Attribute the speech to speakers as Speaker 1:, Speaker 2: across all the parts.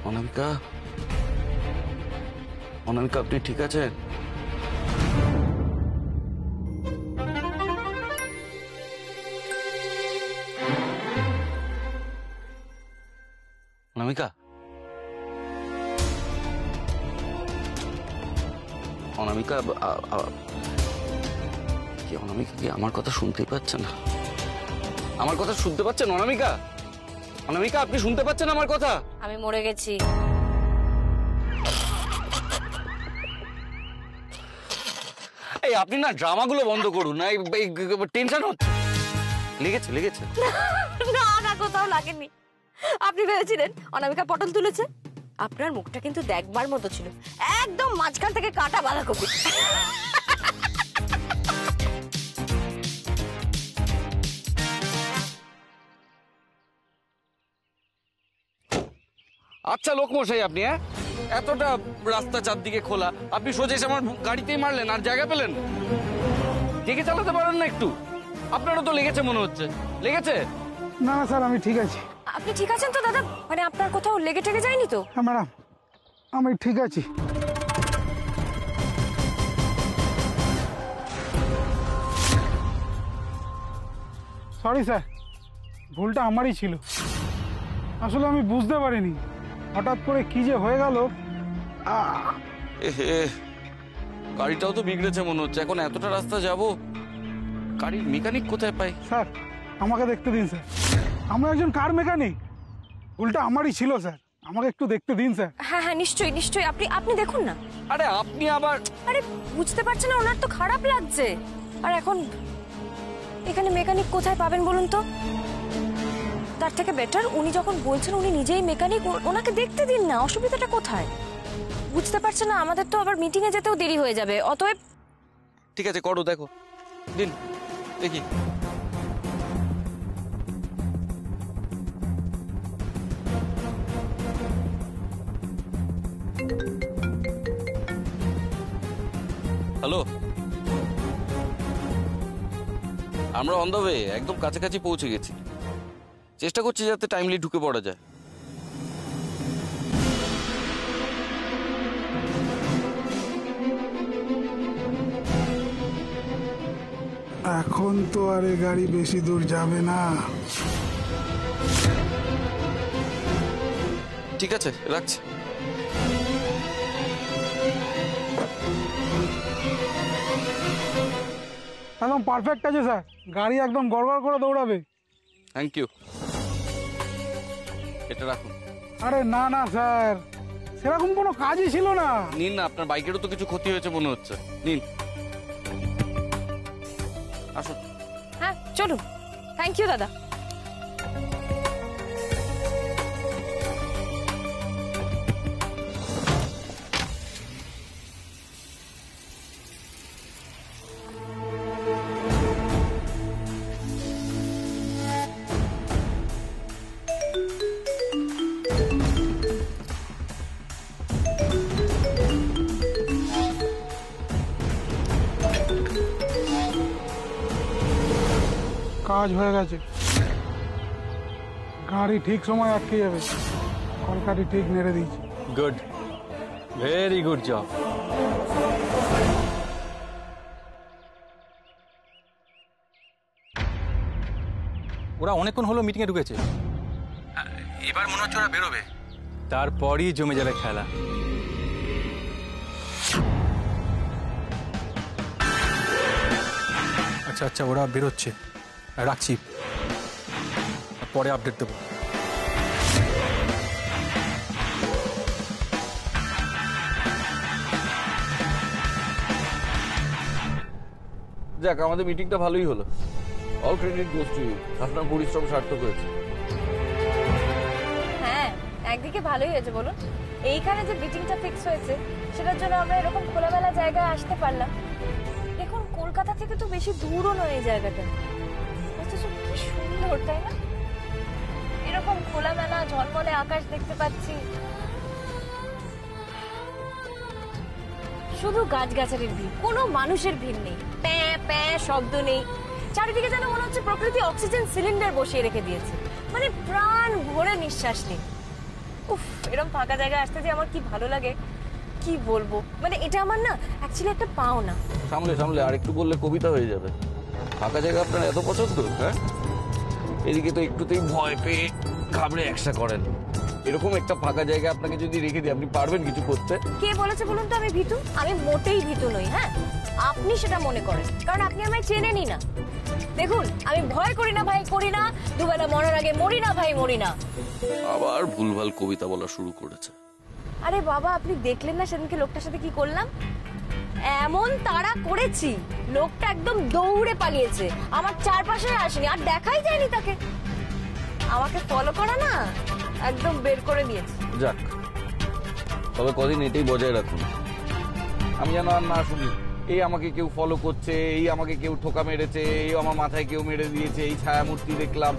Speaker 1: অনামিকা, অনামিকা, আপনি ঠিক আছেন? অনামিকা, অনামিকা, কি অনামিকা কি আমার কথা শুনতেই পাচ্ছেন না? আমার কথা শুনতে পাচ্ছেন অনামিকা? অনামিকা, আপনি শুনতে পাচ্ছেন আমার কথা?
Speaker 2: আমি মরে গেছি।
Speaker 1: এই আপনি না ড্রামাগুলো বন্ধ করুন না, এই টেনশন হচ্ছে। লেগেছে লেগেছে?
Speaker 2: না না, কোথাও লাগেনি। আপনি ভেবেছিলেন অনামিকা পটল তুলেছে? আপনার মুখটা কিন্তু দেখবার মতো ছিল, একদম মাঝখান থেকে কাটা বাঁধাকপি।
Speaker 1: আচ্ছা লোকমশাই, আপনি এতটা রাস্তা চারদিকে খোলা, আপনি সোজা এসে আমার গাড়িতেই মারলেন আর জায়গা পেলেন? দেখে চালাতে পারেন না একটু? আপনারও তো লেগেছে মনে হচ্ছে। লেগেছে?
Speaker 3: না না স্যার, আমি ঠিক আছি।
Speaker 2: আপনি ঠিক আছেন তো দাদা? মানে আপনার কোথাও লেগে টেগে যায়নি তো?
Speaker 3: হ্যাঁ ম্যাডাম, আমি ঠিক আছি। সরি স্যার, ভুলটা আমারই ছিল। আসলে আমি বুঝতে পারিনি হঠাৎ করে কি যে হয়ে গেল।
Speaker 1: গাড়িটাও তো বিগড়েছে মনে হচ্ছে। এখন এতটা রাস্তা যাব, গাড়ির মেকানিক কোথায় পাই?
Speaker 3: স্যার আমাকে দেখতে দিন স্যার, আমি একজন কার মেকানিক। ভুলটা আমারই ছিল স্যার, আমাকে একটু দেখতে দিন স্যার।
Speaker 2: হ্যাঁ হ্যাঁ, নিশ্চয়ই নিশ্চয়ই, আপনি দেখুন না।
Speaker 1: আরে আপনি আবার
Speaker 2: আরে বুঝতে পারছেন না, ওনার তো খারাপ লাগছে। আর এখন এখানে মেকানিক কোথায় পাবেন বলুন তো? তার থেকে বেটার উনি যখন বলছেন উনি নিজেই মেকানিক, ওনাকে দেখতে দিন না, অসুবিধাটা কোথায়? বুঝতে পারছেন না, আমাদের তো আবার মিটিং এ যেতেও দেরি হয়ে যাবে, অতএব।
Speaker 1: ঠিক আছে, করো, দেখো, দিন দেখি। হ্যালো, আমরা অন দ্য ওয়ে, একদম কাছাকাছি পৌঁছে গেছি। চেষ্টা করছি যাতে টাইমলি ঢুকে পড়া যায়।
Speaker 3: এখন তো আর এ গাড়ি বেশি দূর যাবে না।
Speaker 1: ঠিক আছে, রাখছি।
Speaker 3: একদম পারফেক্ট আছে স্যার, গাড়ি একদম গড়গড় করে দৌড়াবে।
Speaker 1: Thank you. এটা রাখুন।
Speaker 3: আরে না না স্যার, সেরকম কোনো কাজই ছিল না।
Speaker 1: নিন না, আপনার বাইকেরও তো কিছু ক্ষতি হয়েছে মনে হচ্ছে, নিন। আসুন।
Speaker 2: হ্যাঁ চলুন। থ্যাংক ইউ দাদা।
Speaker 3: কাজ হয়ে গেছে, গাড়ি ঠিক সময় আটকে যাবে। কলকাটি ঠিক নেড়ে দিয়েছি।
Speaker 4: Good, very good job. ওরা অনেকক্ষণ হলো মিটিংয়ে ঢুকেছে, এবার মনে হচ্ছে ওরা বেরোবে, তারপরই জমে যাবে খেলা। আচ্ছা আচ্ছা, ওরা বেরোচ্ছে, রাখছি, পরে আপডেট দেবো।
Speaker 1: যাক, আমাদের মিটিংটা ভালোই হলো। All credit goes to you, আপনার পরিশ্রম সার্থক হয়েছে।
Speaker 2: হ্যাঁ, একদিকে ভালোই হয়েছে বলুন। এইখানে যে মিটিংটা ফিক্স হয়েছে সেটার জন্য আমরা এরকম খোলামেলা জায়গায় আসতে পারলাম। দেখুন, কলকাতা থেকে তো বেশি দূরও নয় এই জায়গাটা, অথচ কি সুন্দর, তাই না? এরকম খোলামেলা ঝলমলে আকাশ দেখতে পাচ্ছি, শুধু গাছগাছালির ভিড়, কোনো মানুষের ভিড় নেই, প্যাঁ প্যাঁ শব্দ নেই। চারিদিকে যেন মনে হচ্ছে প্রকৃতি অক্সিজেন সিলিন্ডার বসিয়ে রেখে দিয়েছে, মানে প্রাণ ভরে নিঃশ্বাস নিই। উফ, এরকম ফাঁকা জায়গায় আসতে যে আমার কি ভালো লাগে কি বলবো। মানে এটা আমার না অ্যাকচুয়ালি একটা পাওনা।
Speaker 1: সামলে সামলে আর একটু বললে কবিতা হয়ে যাবে। ফাঁকা জায়গা আপনার এত পছন্দ? হ্যাঁ, এদিকে তো একটুতেই ভয় পেয়ে ঘাবড়ে একসা করেন। এরকম একটা ফাঁকা জায়গা আপনাকে যদি রেখে দিই, আপনি পারবেন কিছু করতে?
Speaker 2: কে বলেছে বলুন তো আমি ভীতু? আমি মোটেই ভীতু নই। হ্যাঁ, আপনি সেটা মনে করেন, কারণ আপনি আমায় চেনেনই না। দেখুন, আমি ভয় করি না ভাই, করি না। দুবেলা মরার আগে মরি না ভাই, মরি না।
Speaker 1: আবার ভুলভাল কবিতা বলা শুরু করেছে।
Speaker 2: আরে বাবা, আপনি দেখলেন না সেদিনকে লোকটার সাথে কি করলাম? এমন তাড়া করেছি, লোকটা একদম দৌড়ে পালিয়েছে, আমার চারপাশে আসেনি, আর দেখাই যায়নি তাকে। আমাকে ফলো করা না একদম বের করে দিয়েছে।
Speaker 1: যাক, তবে কদিন এটাই বজায় রাখুন, আমি যেন আর না শুনি এই আমাকে কেউ ফলো করছে, এই আমাকে কেউ ঠোকা মেরেছে, এই আমার মাথায় কেউ মেরে দিয়েছে, এই ছায়া মূর্তি দেখলাম।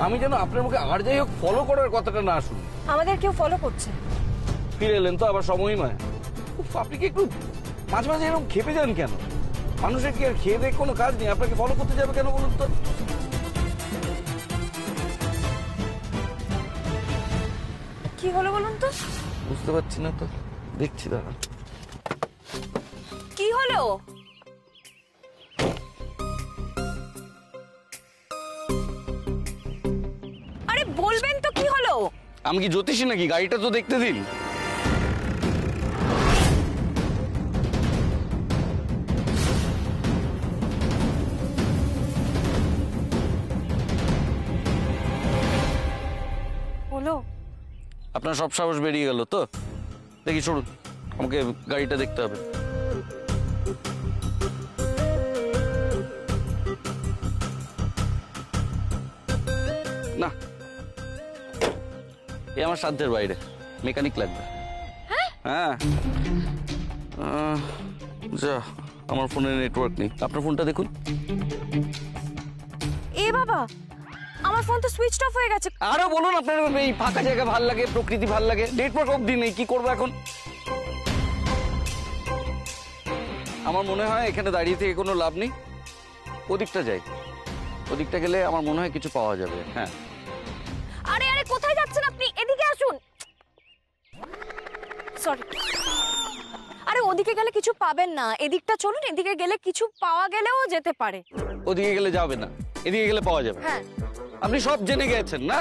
Speaker 1: আমি যেন আপনার মুখে আর যাই হোক ফলো করার কথাটা না শুনি।
Speaker 2: আমাদের কেউ ফলো করছে।
Speaker 1: ফিরে এলেন তো আবার সময়ময়। উফ, আপনি কি একটু মাঝে মাঝে এরকম খেপে যান কেন? মানুষের কি আর খেয়ে দেয়ে কোনো কাজ নেই? আপনাকে ফলো করতে যাবে কেন বলুন তো?
Speaker 2: কি হলো বলুন তো?
Speaker 1: বুঝতে পারছি না তো, দেখছি দাঁড়া।
Speaker 2: কি হলো? আরে বলবেন তো কি হলো?
Speaker 1: আমি কি জ্যোতিষী নাকি? গাড়িটা তো দেখতে দিন।
Speaker 2: হলো?
Speaker 1: আপনার সব সাহস বেরিয়ে গেল তো? দেখি শুনুন, আমাকে গাড়িটা দেখতে হবে। না, এ আমার সাধ্যের বাইরে, মেকানিক লাগবে। হ্যাঁ, যা, আমার ফোনে নেটওয়ার্ক নেই। আপনার ফোনটা দেখুন।
Speaker 2: এ বাবা, আমার ফোন তো সুইচ অফ হয়ে গেছে।
Speaker 1: আরো বলুন, আপনার এই ফাঁকা জায়গা ভাল লাগে, প্রকৃতি ভাল লাগে, নেটওয়ার্ক অবধি নেই, কি করবো এখন? আমার মনে হয় এখানে দাঁড়িয়ে থেকে কোনো লাভ নেই, ওদিকটা যাই। ওদিকটা গেলে আমার মনে হয় কিছু পাওয়া যাবে। হ্যাঁ।
Speaker 2: আরে আরে, কোথায় যাচ্ছেন আপনি? এদিকে আসুন। সরি। আরে ওদিকে গেলে কিছু পাবেন না, এদিকটা চলুন, এদিকে গেলে কিছু পাওয়া গেলেও যেতে পারে।
Speaker 1: ওদিকে গেলে যাবে না, এদিকে গেলে পাওয়া যাবে।
Speaker 2: হ্যাঁ।
Speaker 1: আপনি সব জেনে গেছেন না?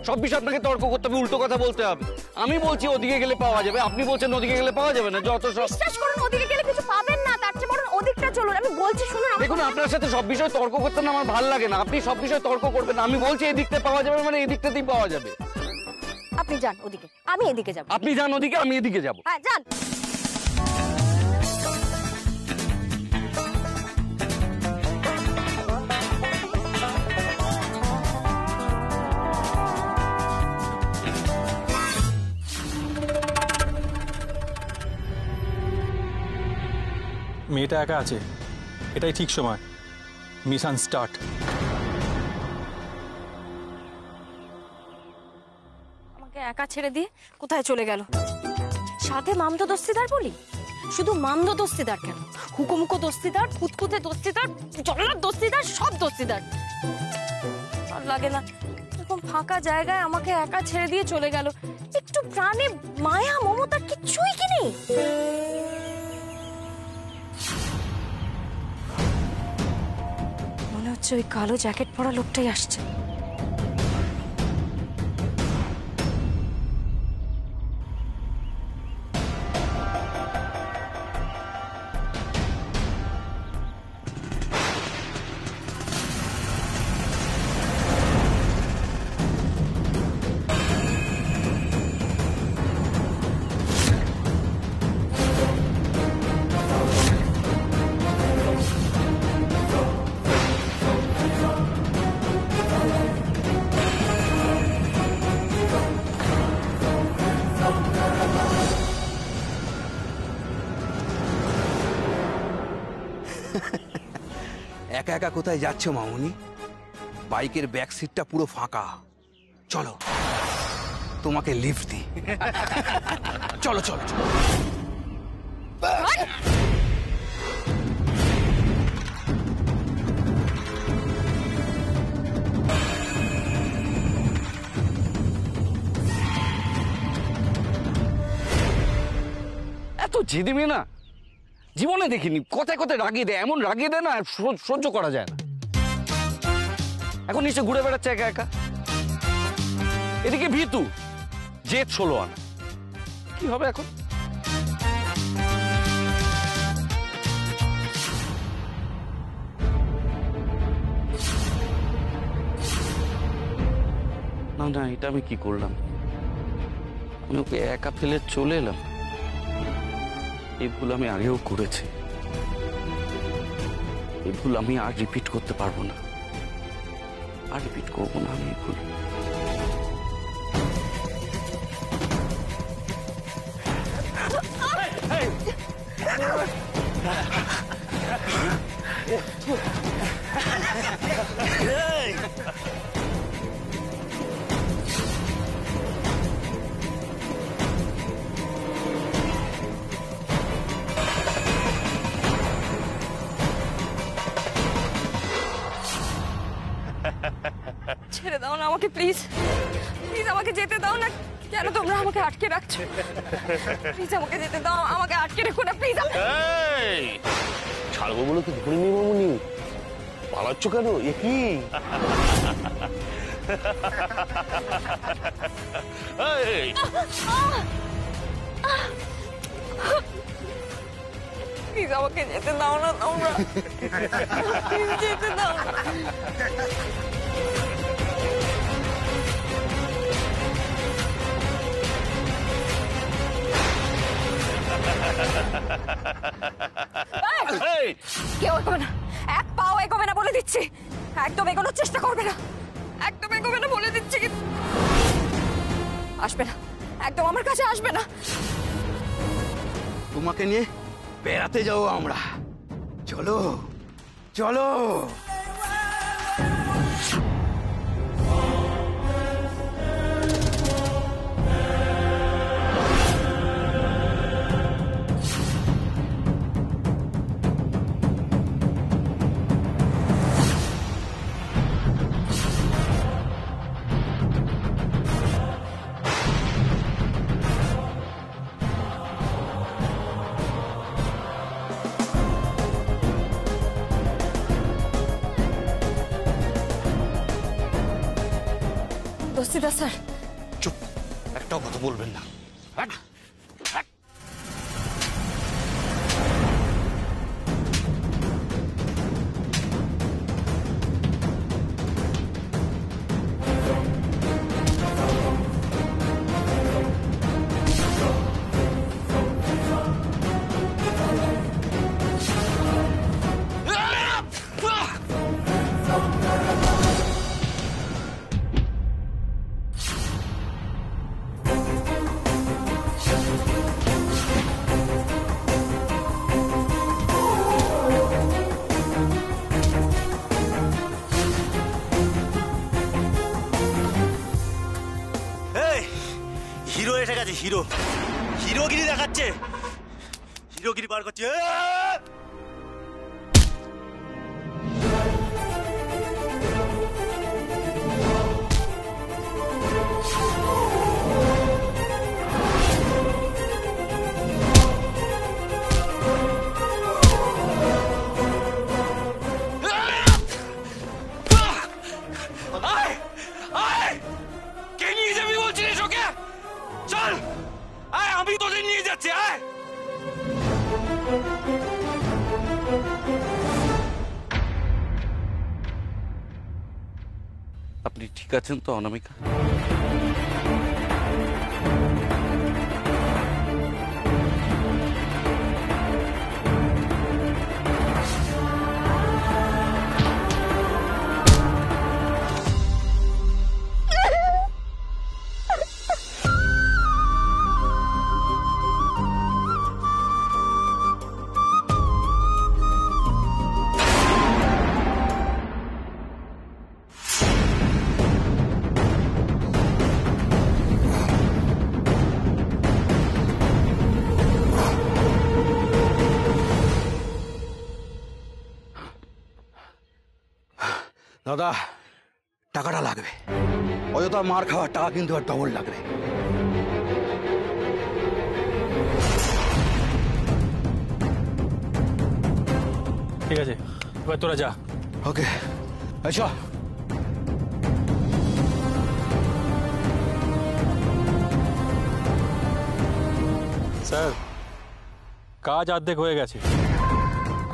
Speaker 1: সব বিষয় আপনাকে তর্ক করতে হবে, উল্টো কথা বলতে হবে। আমি বলছি ওদিকে গেলে পাওয়া যাবে, আপনি বলছেন ওদিকে গেলে পাওয়া যাবে না। যত সব,
Speaker 2: বিশ্বাস করুন, ওদিকে গেলে কিছু পাবেন না, তার চেয়ে বরং ওদিকটা চলুন। আমি বলছি শুনুন।
Speaker 1: দেখুন, আপনার সাথে সব বিষয় তর্ক করতে না আমার ভালো লাগে না। আপনি সব বিষয় তর্ক করবেন না। আমি বলছি এদিকটা পাওয়া যাবে, মানে এদিকটাতেই পাওয়া যাবে।
Speaker 2: আপনি যান ওদিকে, আমি এদিকে যাব।
Speaker 1: আপনি যান ওদিকে, আমি এদিকে যাব।
Speaker 2: হ্যাঁ, যান।
Speaker 4: মেয়েটা একা আছে, এটাই ঠিক সময়। Mission start.
Speaker 2: আমাকে একা ছেড়ে দিয়ে কোথায় চলে গেল? সাথে মামদো দস্তিদার বলি? শুধু মামদো দস্তিদার কেন, হুকুমুকো দস্তিদার, ফুতকুতে দস্তিদার, জল্লাদ দস্তিদার, সব দস্তিদার। আর লাগে না এরকম ফাঁকা জায়গায় আমাকে একা ছেড়ে দিয়ে চলে গেল। একটু প্রাণে মায়া মমতা কিচ্ছুই কি নেই। মনে হচ্ছে ওই কালো জ্যাকেট পরা লোকটাই আসছে।
Speaker 5: একা একা কোথায় যাচ্ছ মামুনি? বাইকের ব্যাক সিটটা পুরো ফাঁকা। চলো তোমাকে লিফট দিই। চলো চলো চলো।
Speaker 1: এত জেদি মেয়ে না জীবনে দেখিনি। কথায় কথায় রাগিয়ে দেয়, এমন রাগিয়ে দেয় না সহ্য করা যায় না। এখন নিশ্চয় ঘুরে বেড়াচ্ছে একা একা। এদিকে ভীতু জেদ 16 আনা। কি হবে এখন? না না, এটা আমি কি করলাম? আমি ওকে একা ফেলে চলে এলাম। এই ভুল আমি আগেও করেছি। এই ভুল আমি আর রিপিট করতে পারবো না। আর রিপিট করবো না আমি এই ভুল।
Speaker 2: ছেড়ে দাও না আমাকে, প্লিজ প্লিজ আমাকে যেতে দাও না। কেন তোমরা আমাকে আটকে রাখছো? প্লিজ আমাকে যেতে দাও, আমাকে আটকে রেখো না প্লিজ।
Speaker 6: ছাড়বো বলে তো ধরে নি মামুনি, পালাচ্ছ কেন? এ কি?
Speaker 2: প্লিজ আমাকে যেতে দাও না তোমরা, প্লিজ যেতে দাও না। কেউ এগোবে না, এক পাও এগোবে না বলে দিচ্ছি। একদম এগোনোর চেষ্টা করবে না, একদম এগোবে না বলে দিচ্ছি। আসবে না, একদম আমার কাছে আসবে না।
Speaker 5: তোমাকে নিয়ে বেড়াতে যাবো আমরা। চলো চলো।
Speaker 2: দস্তিদার স্যার,
Speaker 1: চুপ, একটাও কথা বলবেন না।
Speaker 6: হিরো এসে গেছে, হিরো, হিরোগিরি দেখাচ্ছে, হিরোগিরি বার করছে।
Speaker 1: কে নিয়ে যাবি বলছিস ওকে? চল আয়, আমি তোদের নিয়ে যাচ্ছি। আয়। আপনি ঠিক আছেন তো অনামিকা?
Speaker 5: দাদা টাকাটা লাগবে, অযথা মার খাওয়ার টাকা কিন্তু আর ডবল লাগবে।
Speaker 4: ঠিক আছে, এবার তোরা যা।
Speaker 5: ওকে আচ্ছা।
Speaker 4: স্যার, কাজ অর্ধেক হয়ে গেছে,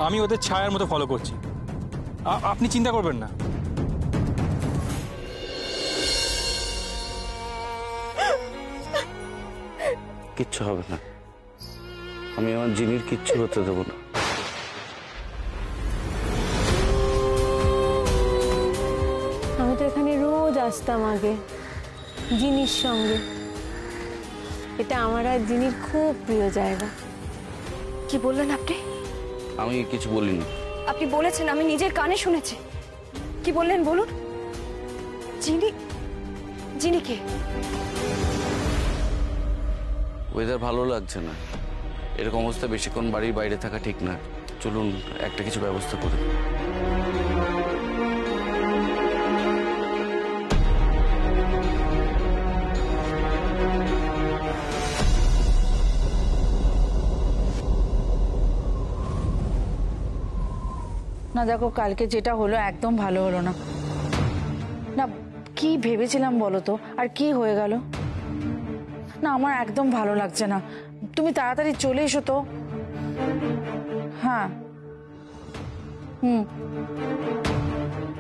Speaker 4: আমি ওদের ছায়ার মতো ফলো করছি, আপনি চিন্তা করবেন না।
Speaker 1: কিচ্ছু হবে না, আমি আমার জিনির কিচ্ছু হতে দেবো না।
Speaker 2: আমি তো এখানে রোজ আসতাম আগে জিনির সঙ্গে। এটা আমার আর জিনির খুব প্রিয় জায়গা।
Speaker 7: কি বললেন আপনি?
Speaker 1: আমি কিছু বলিনি।
Speaker 7: আপনি বলেছেন, আমি নিজের কানে শুনেছি। কি বললেন বলুন? জিনি? জিনি কে?
Speaker 1: ওয়েদার ভালো লাগছে না, এরকম অবস্থা বেশিক্ষণ বাড়ির বাইরে থাকা ঠিক না। চলুন একটা কিছু ব্যবস্থা করি।
Speaker 8: না দেখো, কালকে যেটা হলো একদম ভালো হলো না। না কি ভেবেছিলাম বলো তো, আর কি হয়ে গেল? না আমার একদম ভালো লাগছে না, তুমি তাড়াতাড়ি চলে এসো তো। হ্যাঁ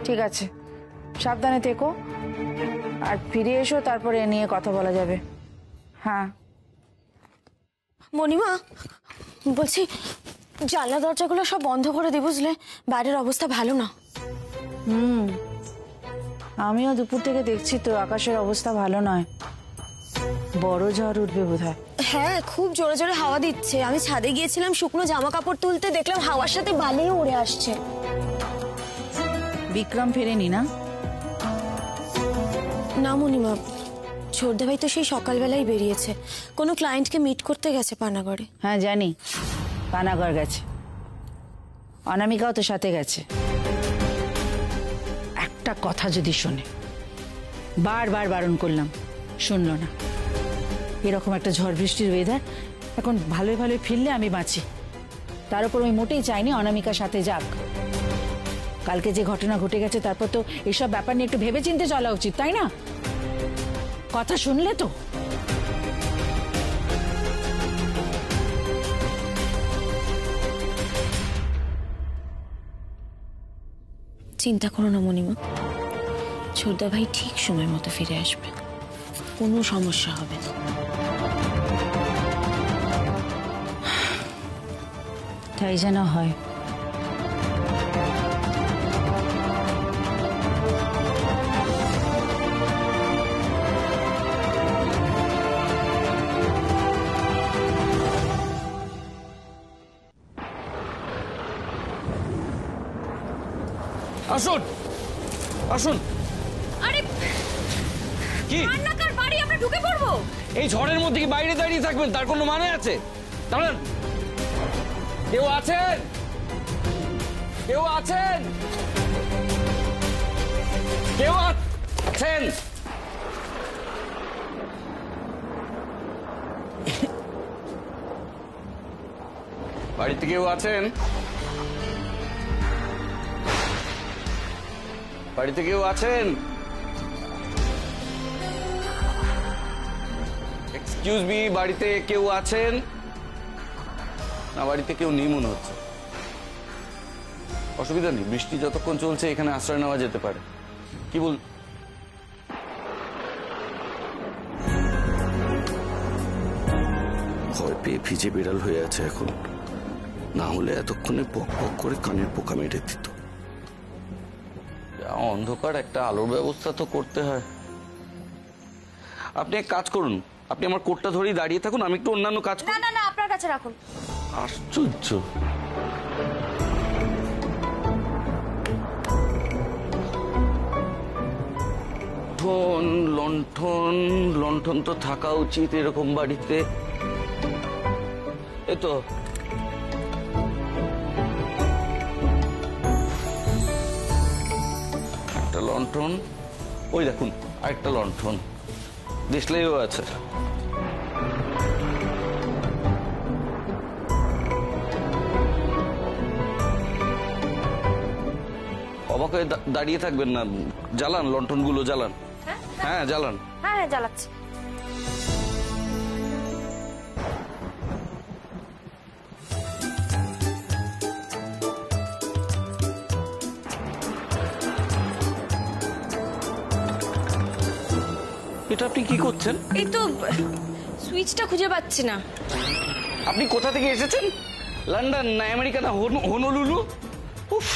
Speaker 8: ঠিক আছে, সাবধানে থেকো, আর ফিরে এসো, তারপরে এ নিয়ে কথা বলা যাবে। হ্যাঁ
Speaker 7: মণিমা, বলছি জানলা দরজাগুলো সব বন্ধ করে দিই, বুঝলে? বাইরের অবস্থা ভালো না।
Speaker 8: আমিও দুপুর থেকে দেখছি তো আকাশের অবস্থা ভালো নয়, বড় ঝড় উঠবে বোধহয়।
Speaker 7: হ্যাঁ, খুব জোরে জোরে হাওয়া দিচ্ছে। আমি ছাদে গিয়েছিলাম শুকনো জামা কাপড় তুলতে, দেখলাম হাওয়ার সাথে বালিও উড়ে আসছে।
Speaker 8: বিক্রম ফেরেনি না?
Speaker 7: না মণিমা, ছোটদা ভাই তো সেই সকালবেলাই বেরিয়েছে, কোনো ক্লায়েন্টকে মিট করতে গেছে পানাগড়ে।
Speaker 8: হ্যাঁ জানি, পানাগড় গেছে। অনামিকাও তো সাথে গেছে। একটা কথা যদি শোনে, বারবার বারণ করলাম, শুনলো না। এরকম একটা ঝড় বৃষ্টির ওয়েদার, এখন ভালোই ভালোই ফিরলে আমি বাঁচি। তার উপর আমি মোটেই চাইনি অনামিকার সাথে যাক। কালকে যে ঘটনা ঘটে গেছে, তারপর তো এসব ব্যাপার নিয়ে একটু ভেবেচিন্তে চলা উচিত, তাই না? কথা শুনলে তো।
Speaker 7: চিন্তা করো না মণিমা, ছোটদা ভাই ঠিক সময় মতো ফিরে আসবে, কোনো সমস্যা হবে না।
Speaker 8: তাই যেন হয়।
Speaker 1: আসুন আসুন।
Speaker 2: আরে
Speaker 1: কি
Speaker 2: রান্নাঘর বাড়ি আমরা ঢুকে পড়বো?
Speaker 1: এই ঝড়ের মধ্যে কি বাইরে দাঁড়িয়ে থাকবেন? তার কোনো মানে আছে? দাঁড়ান, কেউ আছেন? কেউ আছেন? কেউ আছেন? বাড়িতে কেউ আছেন? বাড়িতে কেউ আছেন? এক্সকিউজ মি, বাড়িতে কেউ আছেন? না, বাড়িতে কেউ নেই মনে হচ্ছে। অসুবিধা নেই, বৃষ্টি যতক্ষণ চলছে এখানে আশ্রয় নেওয়া যেতে পারে। কি বল? ভয় পেয়ে ভিজে বিড়াল হয়ে আছে এখন, না হলে এতক্ষণে পক পক করে কানের পোকা মেরে দিত। অন্ধকার, একটা আলোর ব্যবস্থা তো করতে হয়। আপনি এক কাজ করুন, আপনি আমার কোটটা ধরেই দাঁড়িয়ে থাকুন, আমি একটু অন্যান্য কাজ
Speaker 7: না না না, আপনার কাছে রাখুন।
Speaker 1: আশ্চর্য, লণ্ঠন লণ্ঠন তো থাকা উচিত এরকম বাড়িতে। এই তো একটা লণ্ঠন, ওই দেখুন আরেকটা লণ্ঠন, দেশলাইও আছে। অবাক হয়ে দাঁড়িয়ে থাকবেন না, জ্বালান লণ্ঠনগুলো, জ্বালান। হ্যাঁ জ্বালান।
Speaker 2: হ্যাঁ হ্যাঁ জ্বালাচ্ছি।
Speaker 1: এটা আপনি কি করছেন?
Speaker 7: এই তো সুইচটা খুঁজে পাচ্ছি না।
Speaker 1: আপনি কোথা থেকে এসেছেন? লন্ডন না আমেরিকা না হনুলুলু? উফ,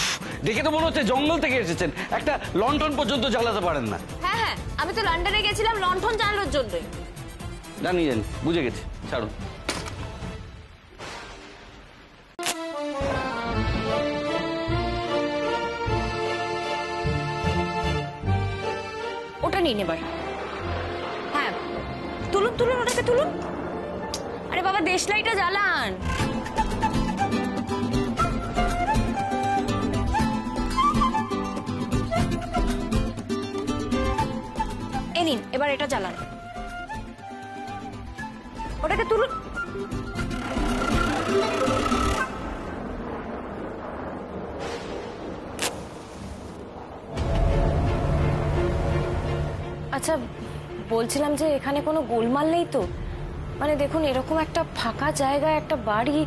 Speaker 1: দেখে তো মনে হচ্ছে জঙ্গল থেকে এসেছেন। একটা লণ্ঠন পর্যন্ত জ্বালাতে পারেন না।
Speaker 2: হ্যাঁ হ্যাঁ, আমি তো লন্ডনে গেছিলাম লণ্ঠন জ্বালানোর জন্যই।
Speaker 1: জানি বুঝে গেছি, ছাড়ুন।
Speaker 7: ওটা নিন এবার।
Speaker 2: হ্যাঁ তুলুন তুলুন, ওটাকে তুলুন। আরে বাবা, দেশলাইটা জ্বালান। এই নিন, এবার এটা জ্বালান। ওটাকে তুলুন। আচ্ছা, বলছিলাম যে এখানে কোনো গোলমাল নেই তো? মানে দেখুন, এরকম একটা ফাঁকা জায়গায় একটা বাড়ি।